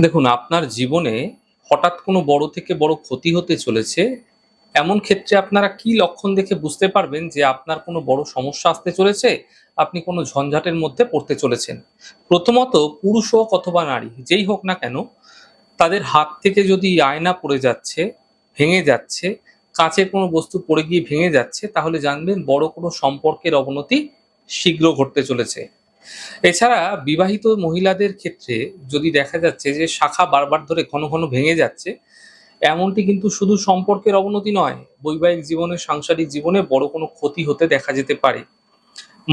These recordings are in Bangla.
দেখুন, আপনার জীবনে হঠাৎ কোনো বড় থেকে বড় ক্ষতি হতে চলেছে, এমন ক্ষেত্রে আপনারা কি লক্ষণ দেখে বুঝতে পারবেন যে আপনার কোনো বড় সমস্যা আসতে চলেছে, আপনি কোনো ঝঞ্ঝাটের মধ্যে পড়তে চলেছেন? প্রথমত পুরুষ হোক অথবা নারী, যেই হোক না কেন, তাদের হাত থেকে যদি আয়না পড়ে যাচ্ছে, ভেঙে যাচ্ছে, কাঁচের কোনো বস্তু পড়ে গিয়ে ভেঙে যাচ্ছে, তাহলে জানবেন বড় কোনো সম্পর্কের অবনতি শীঘ্র ঘটতে চলেছে। এছাড়া বিবাহিত মহিলাদের ক্ষেত্রে যদি দেখা যাচ্ছে যে শাখা বারবার ধরে ঘন ঘন ভেঙে যাচ্ছে, এমনটি কিন্তু শুধু সম্পর্কের অবনতি নয়, বৈবাহিক জীবনে, সাংসারিক জীবনে বড় কোনো ক্ষতি হতে দেখা যেতে পারে।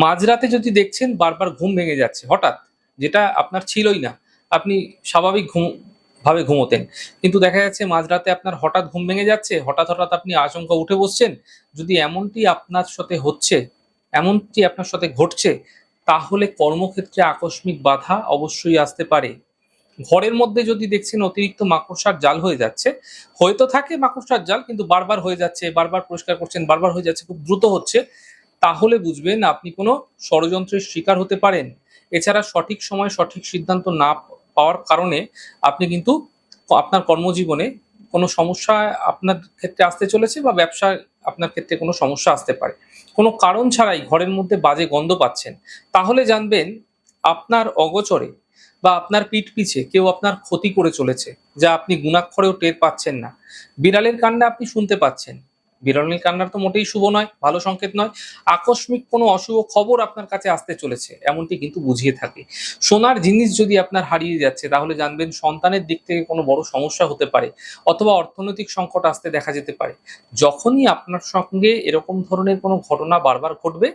মাঝরাতে যদি দেখছেন বারবার ঘুম ভেঙে যাচ্ছে হঠাৎ, যেটা আপনার ছিলই না, আপনি স্বাভাবিক ভাবে ঘুমোতেন, কিন্তু দেখা যাচ্ছে মাঝরাতে আপনার হঠাৎ ঘুম ভেঙে যাচ্ছে, হঠাৎ হঠাৎ আপনি আচমকা উঠে বসছেন। যদি এমনটি আপনার সাথে ঘটছে, তাহলে কর্মক্ষেত্রে আকস্মিক বাধা অবশ্যই আসতে পারে। ঘরের মধ্যে যদি দেখছেন অতিরিক্ত মাকড়সার জাল হয়ে যাচ্ছে, হয়তো থাকে মাকড়সার জাল, কিন্তু বারবার হয়ে যাচ্ছে, বারবার পরিষ্কার করছেন, বারবার হয়ে যাচ্ছে, খুব দ্রুত হচ্ছে, তাহলে বুঝবেন আপনি কোনো ষড়যন্ত্রের শিকার হতে পারেন। এছাড়া সঠিক সময়ে সঠিক সিদ্ধান্ত না পাওয়ার কারণে আপনি কিন্তু আপনার কর্মজীবনে কোনো সমস্যা আপনার ক্ষেত্রে আসতে চলেছে, বা ব্যবসায় আপনার ক্ষেত্রে কোনো সমস্যা আসতে পারে। কোনো কারণ ছাড়াই ঘরের মধ্যে বাজে গন্ধ পাচ্ছেন, তাহলে জানবেন আপনার অগোচরে বা আপনার পিঠ পিছে কেউ আপনার ক্ষতি করে চলেছে, যা আপনি গুণাক্ষরেও টের পাচ্ছেন না। বিড়ালের কান্না আপনি শুনতে পাচ্ছেন, বিড়ালের কান্নার তো মোটেই শুভ নয়, ভালো সংকেত নয়। আকস্মিক কোনো অশুভ খবর আপনার কাছে আসতে চলেছে, এমনটি কিন্তু বুঝিয়ে থাকে। সোনার জিনিস যদি আপনার হারিয়ে যাচ্ছে, তাহলে জানবেন সন্তানের দিক থেকে কোনো বড় সমস্যা হতে পারে, অথবা অর্থনৈতিক সংকট আসতে দেখা যেতে পারে। যখনই আপনার সঙ্গে এরকম ধরনের কোনো ঘটনা বারবার ঘটবে,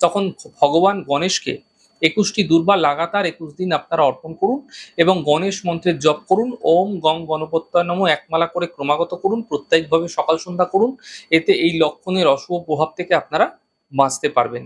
তখন ভগবান গণেশকে ২১টি দুর্বা লাগাতার ২১ দিন আপনারা অর্পণ করুন, এবং গণেশ মন্ত্রের জপ করুন। ওম গং গণপত্যয় নমঃ একমালা করে ক্রমাগত করুন, প্রত্যেকভাবে সকাল সন্ধ্যা করুন। এতে এই লক্ষণের অশুভ প্রভাব থেকে আপনারা বাঁচতে পারবেন।